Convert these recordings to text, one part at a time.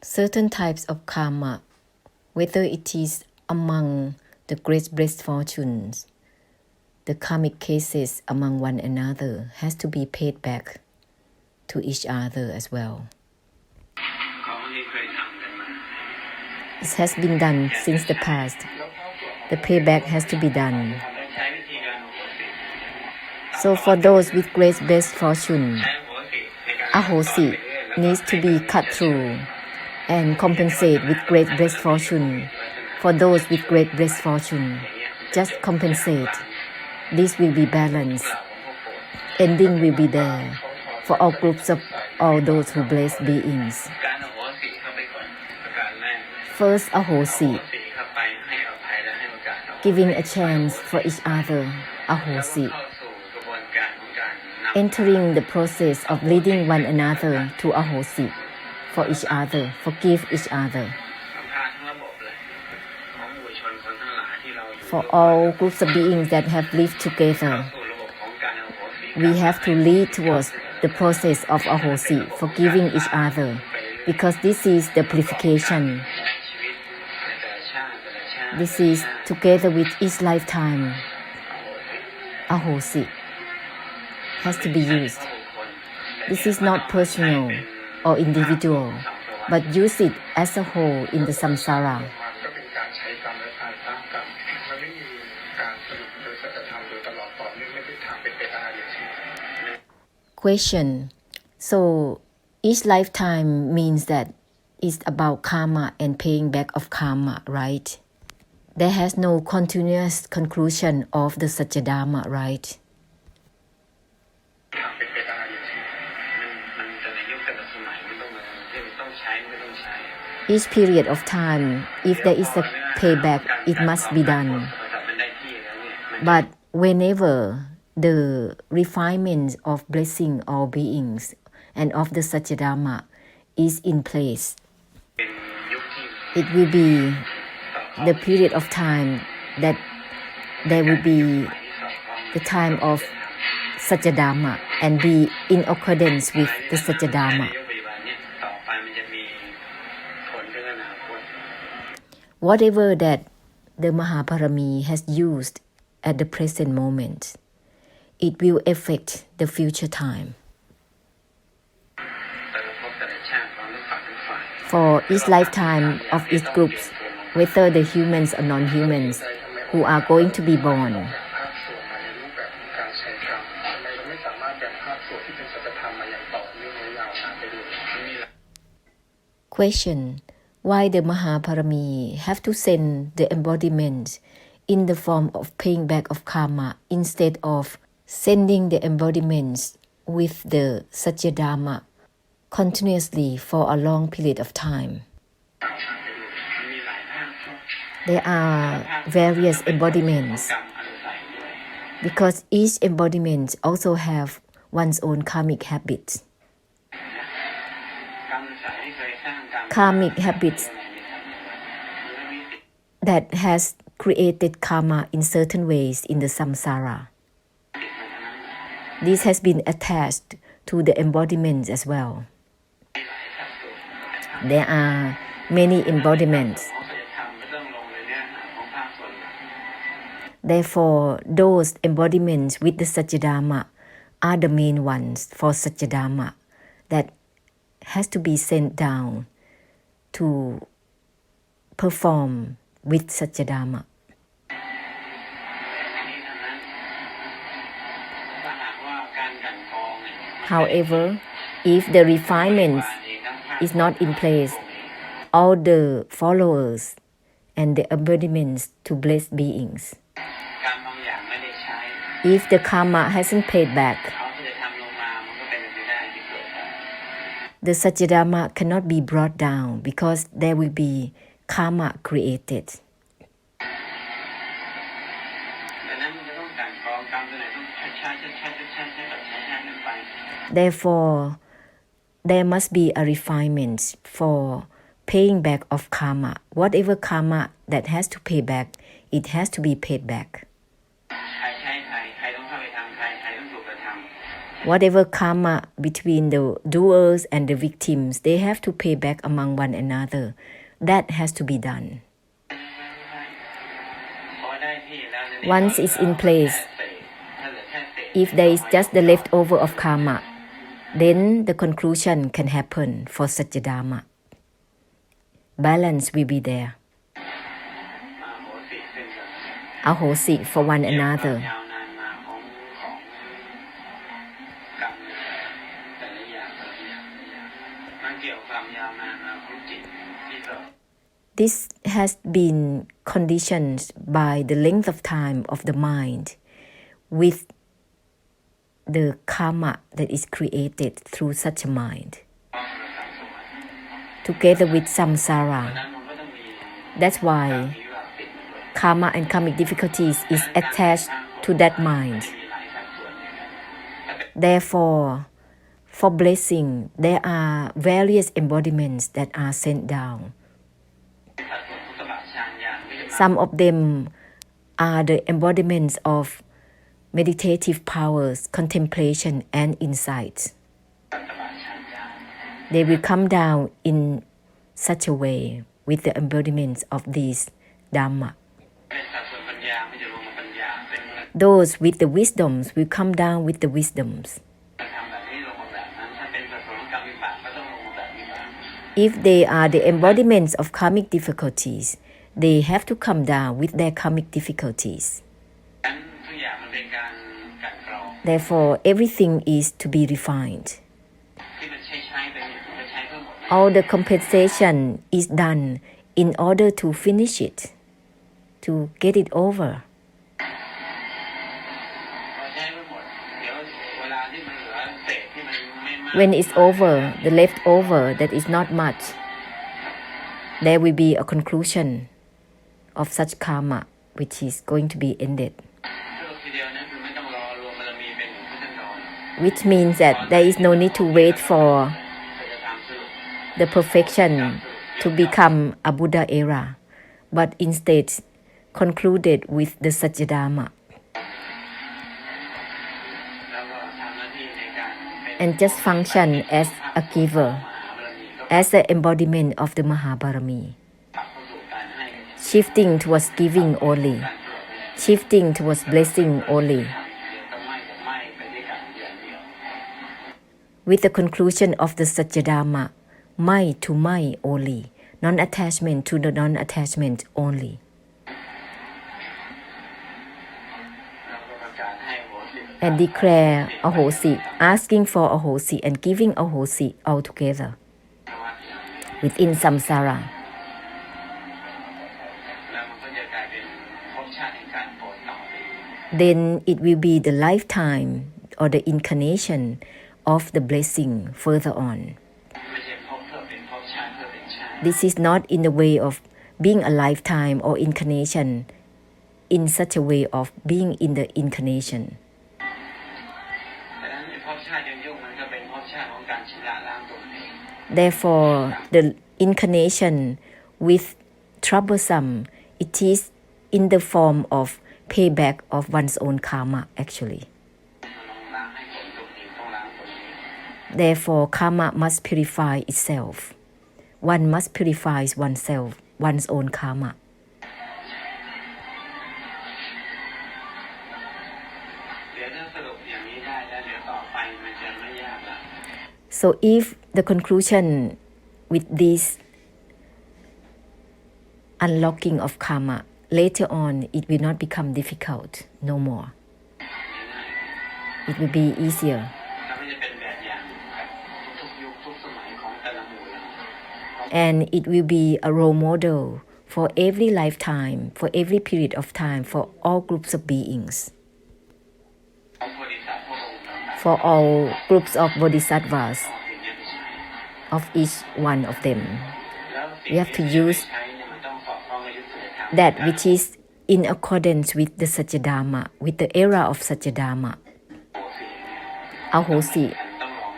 certain types of karma, whether it is among the great blessed fortunes, the karmic cases among one another has to be paid back to each other as well. It has been done since the past. The payback has to be done. So for those with great blessed fortune, Ahosi needs to be cut through and compensate with great blessed fortune. For those with great blessed fortune, just compensate. This will be balanced. Ending will be there for all groups of all those who blessed beings. First, Ahosi, giving a chance for each other, Ahosi. Entering the process of leading one another to Ahosi for each other, forgive each other. For all groups of beings that have lived together, we have to lead towards the process of Ahosi, forgiving each other, because this is the purification. This is together with each lifetime. Ahosi has to be used. This is not personal or individual, but use it as a whole in the samsara. Question. So each lifetime means that it's about karma and paying back of karma, right? There has no continuous conclusion of the Satya Dharma, right? Each period of time, if there is a payback, it must be done. But whenever the refinement of blessing all beings and of the Satya Dharma is in place, it will be the period of time that there will be the time of Satya Dharma and be in accordance with the Satya Dharma. Whatever that the Mahaparami has used at the present moment, it will affect the future time. For each lifetime of each group, whether the humans or non-humans who are going to be born, question. Why the Mahaparami have to send the embodiment in the form of paying back of karma instead of sending the embodiments with the Satya Dharma continuously for a long period of time? There are various embodiments because each embodiment also have one's own karmic habits. Karmic habits that has created karma in certain ways in the samsara. This has been attached to the embodiments as well. There are many embodiments. Therefore, those embodiments with the Satya Dharma are the main ones for Satya Dharma that has to be sent down to perform with Satya Dharma. However, if the refinement is not in place, all the followers and the embodiments to blessed beings, if the karma hasn't paid back, the Satya Dharma cannot be brought down because there will be karma created. Therefore, there must be a refinement for paying back of karma. Whatever karma that has to pay back, it has to be paid back. Whatever karma between the doers and the victims, they have to pay back among one another. That has to be done. Once it's in place, if there is just the leftover of karma, then the conclusion can happen for Satya Dharma. Balance will be there. Ahosi for one another. This has been conditioned by the length of time of the mind with the karma that is created through such a mind, together with samsara. That's why karma and karmic difficulties is attached to that mind. Therefore, for blessing, there are various embodiments that are sent down. Some of them are the embodiments of meditative powers, contemplation, and insight. They will come down in such a way with the embodiments of these Dharma. Those with the wisdoms will come down with the wisdoms. If they are the embodiments of karmic difficulties, they have to come down with their karmic difficulties. Therefore, everything is to be refined. All the compensation is done in order to finish it, to get it over. When it's over, the leftover that is not much, there will be a conclusion of such karma which is going to be ended. Which means that there is no need to wait for the perfection to become a Buddha era, but instead concluded with the Satya Dharma. And just function as a giver, as the embodiment of the Mahabharami. Shifting towards giving only, shifting towards blessing only. With the conclusion of the Satya Dharma, mai to mai only, non-attachment to the non-attachment only. And declare ahosi, asking for ahosi and giving ahosi altogether within samsara. Then it will be the lifetime or the incarnation of the blessing further on. This is not in the way of being a lifetime or incarnation in such a way of being in the incarnation. Therefore, the incarnation with troublesome, it is in the form of payback of one's own karma actually. Therefore, karma must purify itself. One must purify oneself, one's own karma. So if the conclusion with this unlocking of karma, later on it will not become difficult no more. It will be easier. And it will be a role model for every lifetime, for every period of time, for all groups of beings. For all groups of bodhisattvas, of each one of them. We have to use that which is in accordance with the Satya Dharma, with the era of Satya Dharma. Ahosi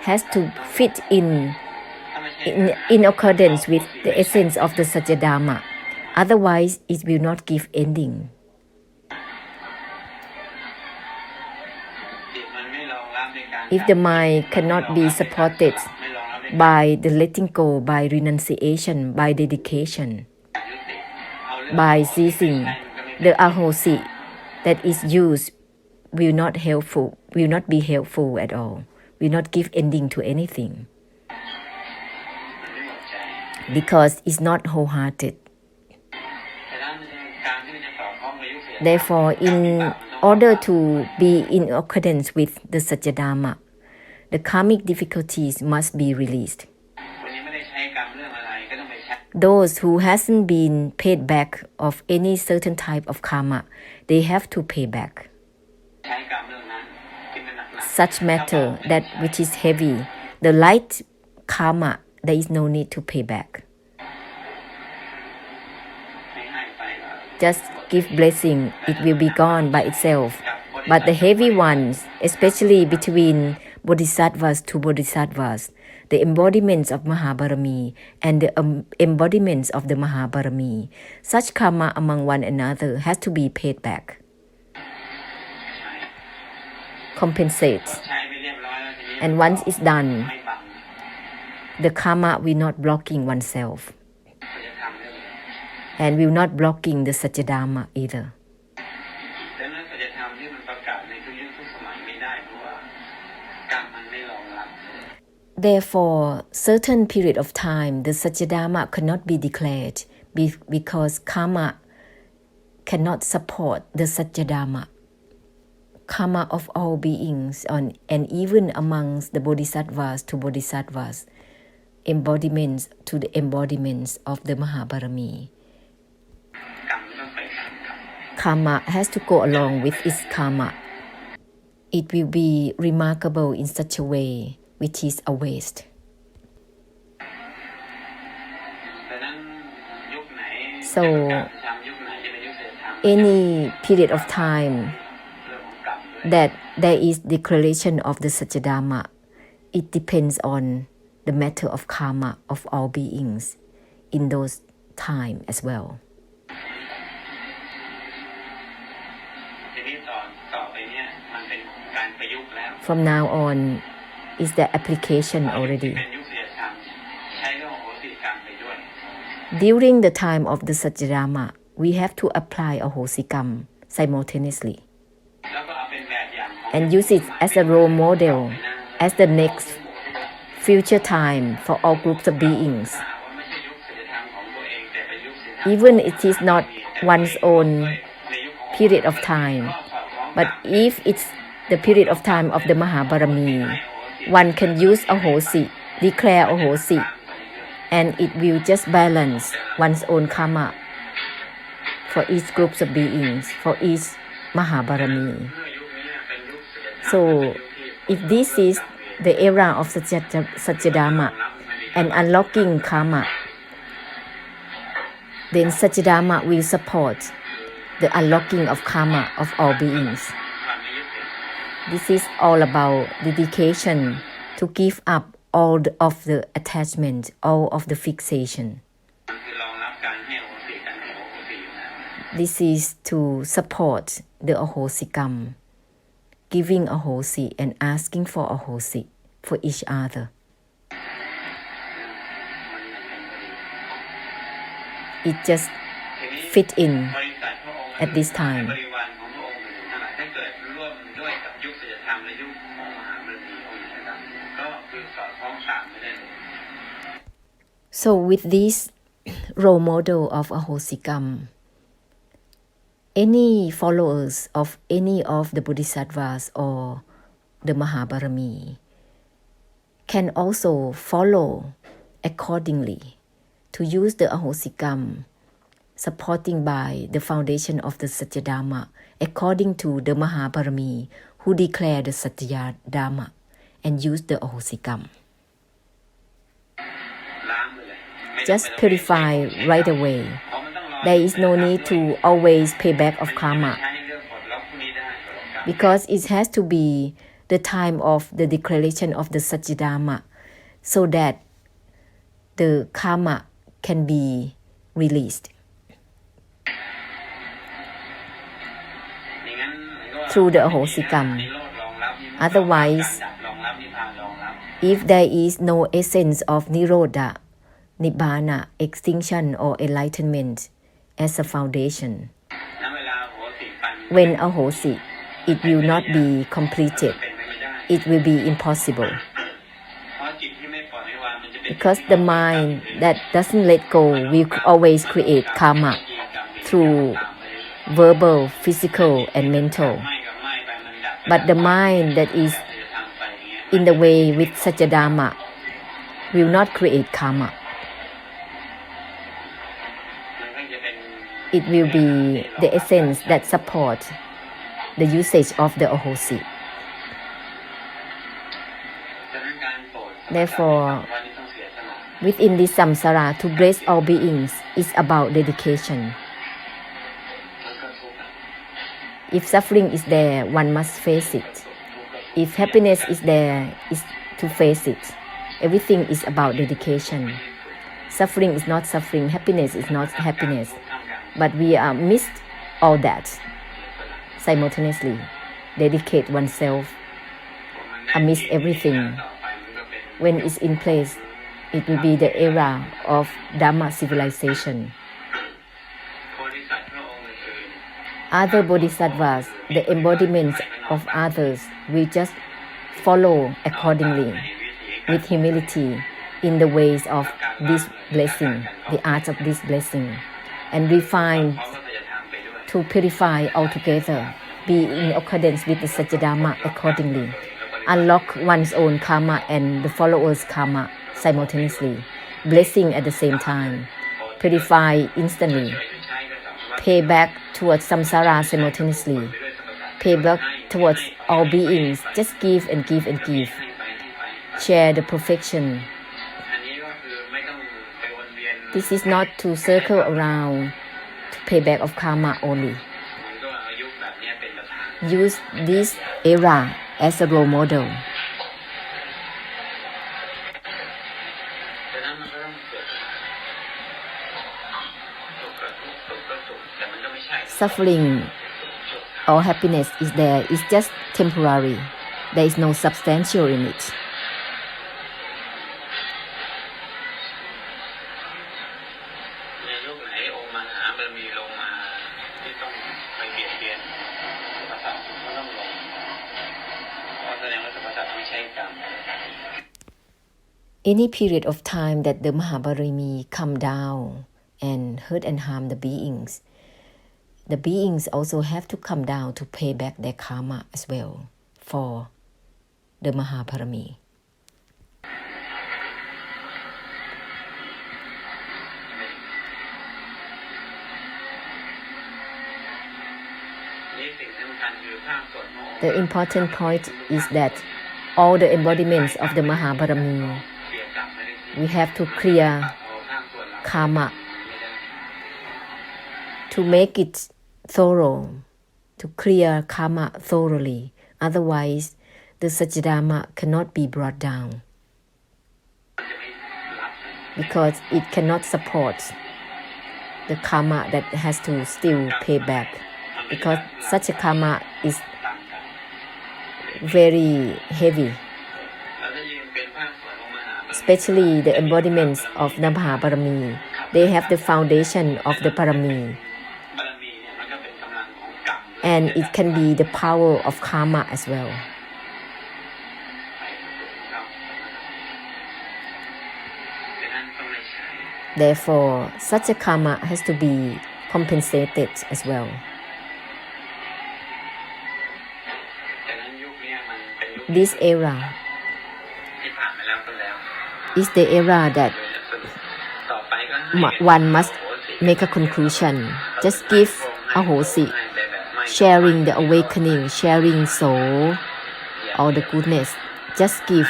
has to fit in accordance with the essence of the Satya Dharma. Otherwise, it will not give ending. If the mind cannot be supported by the letting go, by renunciation, by dedication, by ceasing, the ahosi that is used will not be helpful at all, will not give ending to anything, because it's not wholehearted. Therefore, in order to be in accordance with the Satya Dharma, the karmic difficulties must be released. Those who hasn't been paid back of any certain type of karma, they have to pay back. Such matter that which is heavy, the light karma, there is no need to pay back. Just give blessing, it will be gone by itself. But the heavy ones, especially between bodhisattvas to bodhisattvas, the embodiments of Mahabharami and the embodiments of the Mahabharami, such karma among one another has to be paid back. Compensate. And once it's done, the karma will not blocking oneself, and will not blocking the Satya Dharma either. Therefore, certain period of time, the Satya Dharma cannot be declared because karma cannot support the Satya Dharma. Karma of all beings, and even amongst the bodhisattvas to bodhisattvas, embodiments to the embodiments of the Mahabharami. Karma has to go along with its karma. It will be remarkable in such a way which is a waste. So, any period of time that there is declaration of the Satya Dharma, it depends on the matter of karma of all beings in those time as well. From now on, is the application already. During the time of the Satya Dharma, we have to apply Ahosikam simultaneously and use it as a role model, as the next future time for all groups of beings. Even it is not one's own period of time, but if it's the period of time of the Mahabharami, one can use Ahosi, declare Ahosi, and it will just balance one's own karma for each group of beings, for each Mahabharami. So, if this is the era of Satya Dharma and unlocking karma, then Satya Dharma will support the unlocking of karma of all beings. This is all about dedication to give up all of the attachment, all of the fixation. This is to support the Ahosikam, giving Ahosi and asking for Ahosi for each other. It just fit in at this time. So with this role model of Ahosikam, any followers of any of the Bodhisattvas or the Mahabharami can also follow accordingly to use the Ahosikam, supporting by the foundation of the Satya Dharma according to the Mahabharami who declare the Satya Dharma and use the Ahosikam. Just purify right away. There is no need to always pay back of karma, because it has to be the time of the declaration of the Satya Dharma so that the karma can be released through the Ahosikam. Otherwise, If there is no essence of Nirodha, Nibbana, extinction or enlightenment as a foundation, when Ahosi, it will not be completed. It will be impossible. Because the mind that doesn't let go will always create karma through verbal, physical, and mental. But the mind that is in the way with Satya Dharma will not create karma. It will be the essence that supports the usage of the Ahosi. Therefore, within this samsara, to bless all beings is about dedication. If suffering is there, one must face it. If happiness is there, is to face it. Everything is about dedication. Suffering is not suffering, happiness is not happiness. But we are missed all that simultaneously. Dedicate oneself amidst everything. When it's in place, it will be the era of Dharma civilization. Other bodhisattvas, the embodiments of others, will just follow accordingly with humility in the ways of this blessing, the art of this blessing, and refine to purify altogether, be in accordance with the Satya Dharma accordingly, unlock one's own karma and the followers' karma simultaneously, blessing at the same time, purify instantly, pay back towards samsara simultaneously, pay back towards all beings, just give and give and give, share the perfection. This is not to circle around to pay back of karma only. Use this era as a role model. Suffering or happiness is there, it's just temporary. There is no substantial in it. Any period of time that the Mahabarami come down and hurt and harm the beings also have to come down to pay back their karma as well for the Mahabarami. The important point is that all the embodiments of the Mahabarami, we have to clear karma to make it thorough, to clear karma thoroughly. Otherwise, the Satya Dharma cannot be brought down because it cannot support the karma that has to still pay back, because such a karma is very heavy. Especially the embodiments of the Mahabarami, they have the foundation of the Parami, and it can be the power of karma as well. Therefore, such a karma has to be compensated as well. This era is the era that one must make a conclusion. Just give ahosi, sharing the awakening, sharing soul, all the goodness. Just give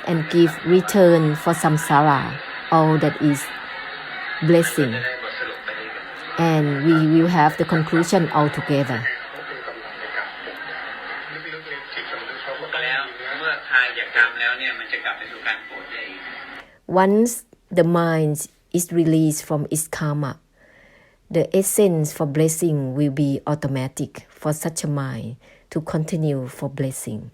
and give, return for samsara, all that is blessing. And we will have the conclusion altogether. Once the mind is released from its karma, the essence for blessing will be automatic for such a mind to continue for blessing.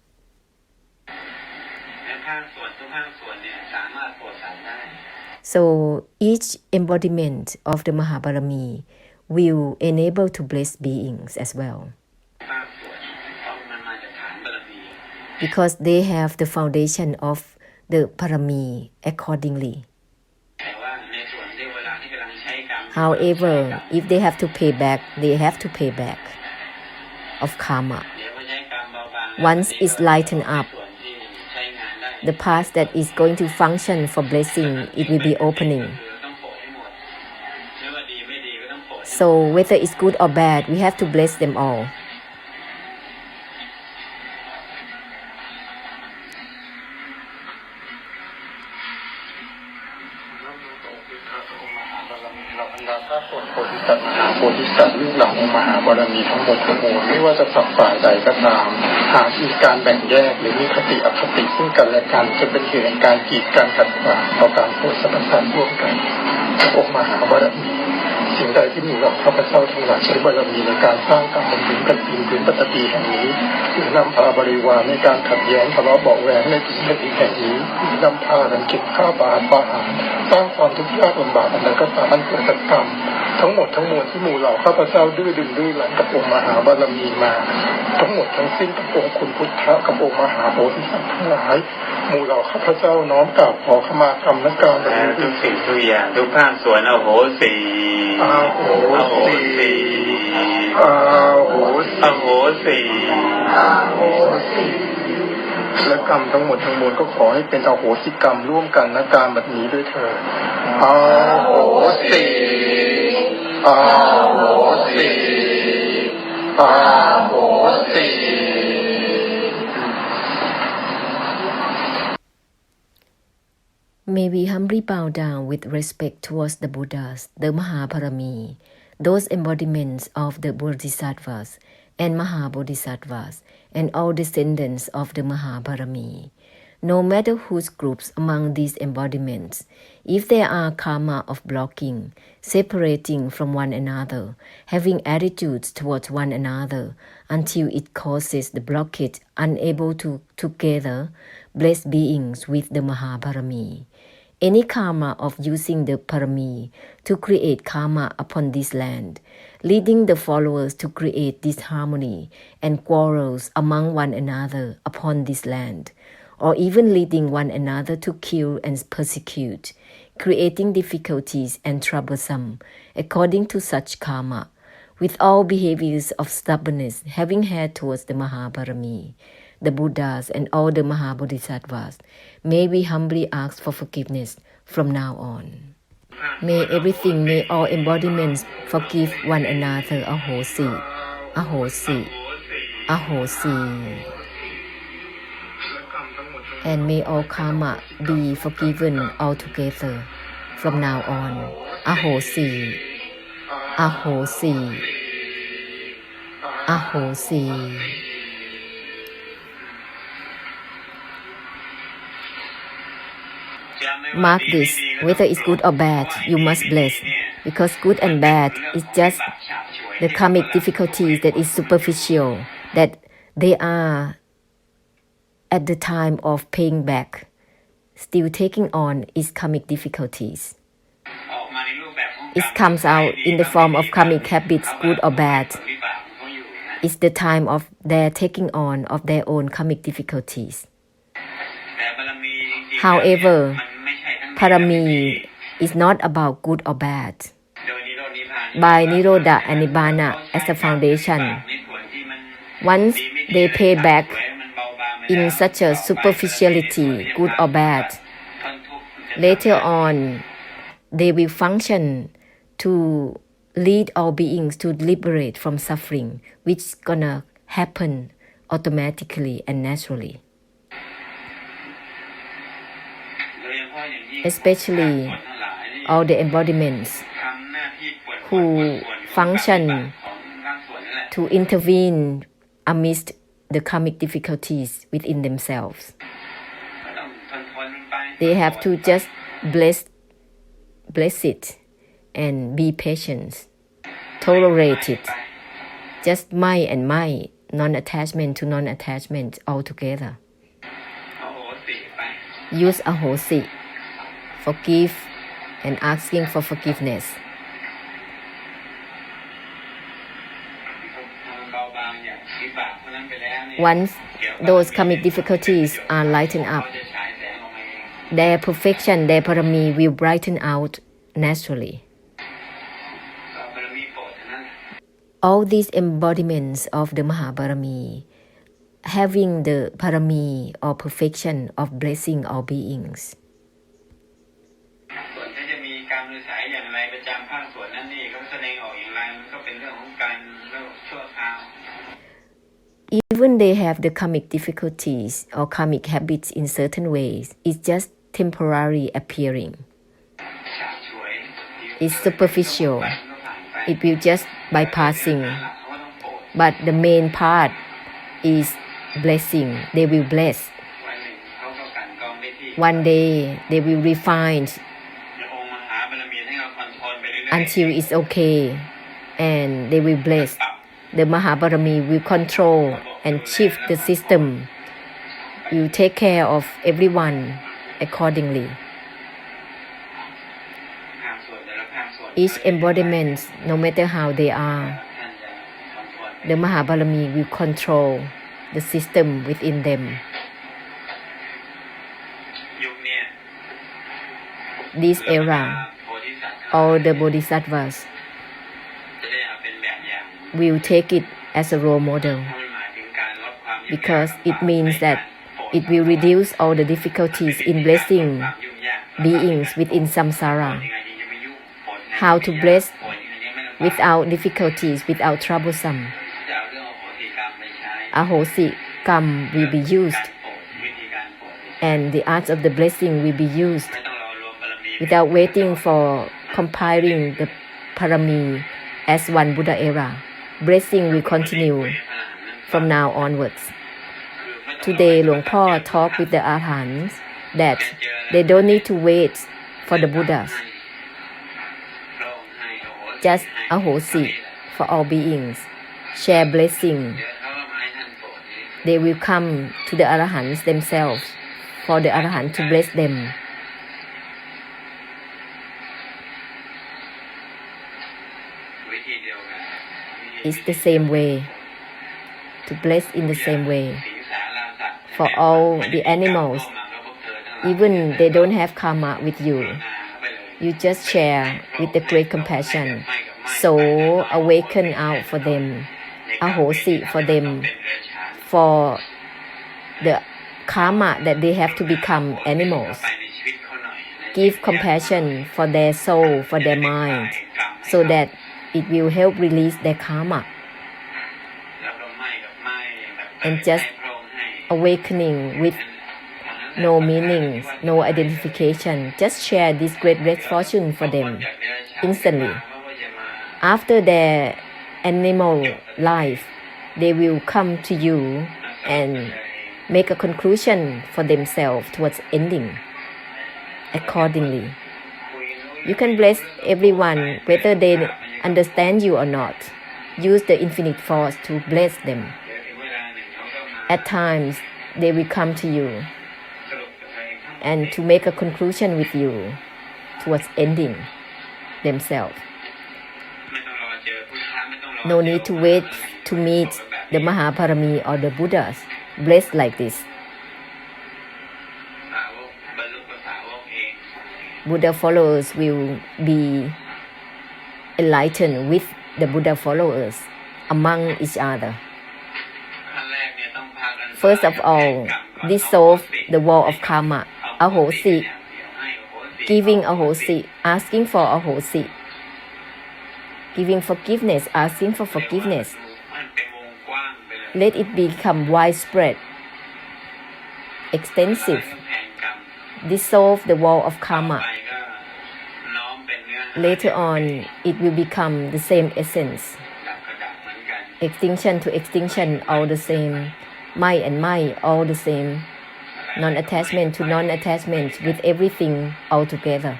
So each embodiment of the Mahabarami will enable to bless beings as well, because they have the foundation of the Parami accordingly. However, if they have to pay back, they have to pay back of karma. Once it's lightened up, the path that is going to function for blessing, it will be opening. So whether it's good or bad, we have to bless them all.โพธิสัตว์มหาโพธิสัตว์ลูกหลานองค์มหาบารมีทั้งหมดทั้งมวลไม่ว่าจะฝักฝ่ายใดก็ตามหากมีการแบ่งแยกหรือมีคติอคติซึ่งกันและกันจะเป็นเหตุแห่งการกีดกันขัดขวางต่อการโพธิสัตว์ร่วมกันองค์มหาบารมีสิ่งใดที่หมู่เราข้าพเจ้าทั้งหลายใช้บารมีในการสร้างการบำเพ็ญกันปีนพื้นปฐพีแห่งนี้หรือนำพาบริวารในการขัดแย้งทะเลาะเบาะแหวงในพื้นปฐพีแห่งนี้หรือนำพากันเก็บข้าวปลาอาหารสร้างความทุกข์ยากลำบากอันใดก็ตามอันเกิดจากกรรมทั้งหมดทั้งมวลที่หมู่เราข้าพเจ้าดื้อดึงดื้อรั้นกับองค์มหาบารมีมาทั้งหมดทั้งสิ้นกับองค์คุณพุทธะกับองค์มหาโพธิสัตว์ทั้งหลายหมู่เราข้าพเจ้าน้อมกราบขอขมากรรมและการบำเพ็ญทุกสิ่งทุกอย่างทุกภาคส่วนอโหสิอโหสิอโหสิและกรรมทั้งหมดทั้งมวลก็ขอให้เป็นอโหสิกรรมร่วมกันณการบัดนี้ด้วยเถิดอโหสิอโหสิอโหสิ May we humbly bow down with respect towards the Buddhas, the Mahaparami, those embodiments of the Bodhisattvas and Mahabodhisattvas, and all descendants of the Mahaparami. No matter whose groups among these embodiments, if there are karma of blocking, separating from one another, having attitudes towards one another until it causes the blockage unable to together bless beings with the Mahaparami. Any karma of using the parami to create karma upon this land, leading the followers to create disharmony and quarrels among one another upon this land, or even leading one another to kill and persecute, creating difficulties and troublesome, according to such karma, with all behaviors of stubbornness having had towards the Mahaparami, the Buddhas and all the Mahabodhisattvas, may we humbly ask for forgiveness from now on. May everything, may all embodiments forgive one another. Ahosi, Ahosi, Ahosi. And may all karma be forgiven altogether from now on. Ahosi, Ahosi, Ahosi. Mark this, whether it's good or bad, you must bless, because good and bad is just the karmic difficulties that is superficial, that they are at the time of paying back, still taking on its karmic difficulties. It comes out in the form of karmic habits, good or bad. It's the time of their taking on of their own karmic difficulties. However, parami is not about good or bad. By Nirodha and Nibbana as a foundation, once they pay back in such a superficiality, good or bad, later on they will function to lead all beings to liberate from suffering, which is gonna happen automatically and naturally. Especially all the embodiments who function to intervene amidst the karmic difficulties within themselves. They have to just bless it and be patient, tolerate it, just might and might, non-attachment to non-attachment altogether. Use ahosi, forgive and asking for forgiveness. Once those karmic difficulties are lightened up, their perfection, their parami will brighten out naturally. All these embodiments of the Mahabarami, having the parami or perfection of blessing all beings. Even they have the karmic difficulties or karmic habits in certain ways, it's just temporary appearing. It's superficial. It will just bypassing. But the main part is blessing. They will bless. One day they will refine until it's okay, and they will bless. The Mahabarami will control and shift the system, will take care of everyone accordingly. Each embodiment, no matter how they are, the Mahabarami will control the system within them. This era, all the Bodhisattvas will take it as a role model, because it means that it will reduce all the difficulties in blessing beings within samsara. How to bless without difficulties, without troublesome. Ahosikam will be used, and the art of the blessing will be used without waiting for compiling the parami as one Buddha era. Blessing will continue from now onwards. Today, Luang Por talked with the Arhants that they don't need to wait for the Buddhas. Just ahosi for all beings. Share blessing. They will come to the Arahants themselves for the Arahant to bless them. It's the same way, to bless in the same way. For all the animals, even they don't have karma with you, you just share with the great compassion. So awaken out for them, ahosi for them, for the karma that they have to become animals. Give compassion for their soul, for their mind, so that it will help release their karma. And just awakening with no meaning, no identification. Just share this great fortune for them instantly. After their animal life, they will come to you and make a conclusion for themselves towards ending accordingly. You can bless everyone, whether they understand you or not. Use the infinite force to bless them. At times, they will come to you and to make a conclusion with you towards ending themselves. No need to wait to meet the Mahaparami or the Buddhas. Bless like this. Buddha followers will be enlightened with the Buddha followers among each other. First of all, dissolve the wall of karma, ahosi, giving ahosi, asking for ahosi, giving forgiveness, asking for forgiveness. Let it become widespread, extensive. Dissolve the wall of karma. Later on, it will become the same essence. Extinction to extinction, all the same. Mai and Mai, all the same. Non-attachment to non-attachment, with everything all together.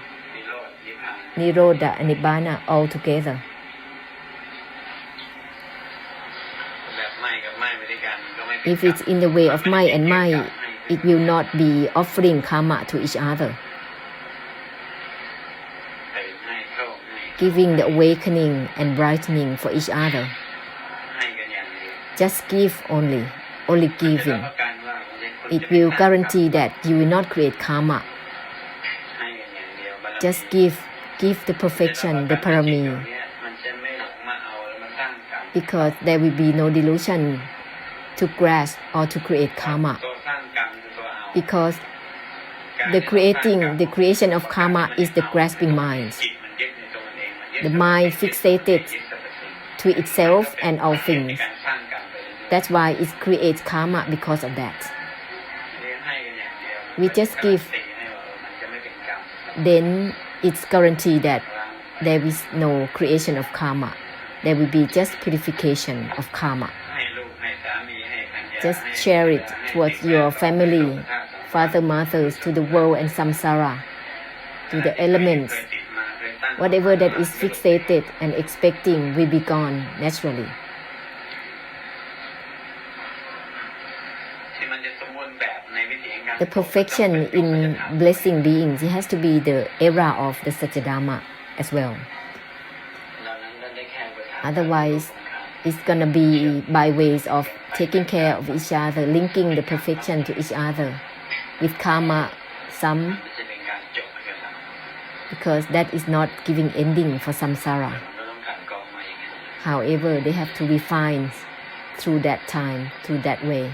Nirodha and Nibbana all together. If it's in the way of Mai and Mai, it will not be offering karma to each other. giving the awakening and brightening for each other. ให้กันอย่างเดียว Just give only แต่ giving. รับประกันว่าไม่ใช่คน It จะไป will สร้างกรรม guarantee that you will not create karma. ให้กันอย่างเดียวบารมี Just give the perfection, the แต่ parami, สิ่งเหล่านี้มันจะไม่หลงมาเอาแล้วมาสร้างกรรม because there will be no delusion to grasp or to create karma. ตัวสร้างกรรมคือตัวเอา Because การ the ที่เราสร้างกรรม the creation of karma is the grasping mind. จิตมันยึดในตัวมันเองมันยึด The mind สรรพสิ่ง fixated ยึดสรรพสิ่ง to itself and all ใน things. การสร้างกรรมไปเรื่อยๆ That's why it creates karma because of that. เรียนให้กันอย่างเดียว We just give ให้ว่ามันจะไม่เป็นกรรม Then it's guaranteed that there is no creation of karma. There will be just purification of karma. ให้ลูกให้สามีให้ภรรยา Just ให้ share it ให้ towards เด็ก your ๆ family, ให้ father, mothers, to the world and samsara, to the elements. เคยติดมาเคยตั้ง Whatever that is fixated and expecting will be gone naturally. ที่มันจะสมบูรณ์แบบในวิถีแห่งการ The perfection in blessing beings, it has to be the era of the Satya Dharma as well. เหล่านั้นก็ได้แค่อุปทาน Otherwise, it's gonna be by ways of taking care of each other, linking the perfection to each other with karma, some มันจะเป็นการจบให้กับเรา because that is not giving ending for samsara. มันก็ต้องการกองมาอย่างนั้น However, they have to refine through that time, through that way.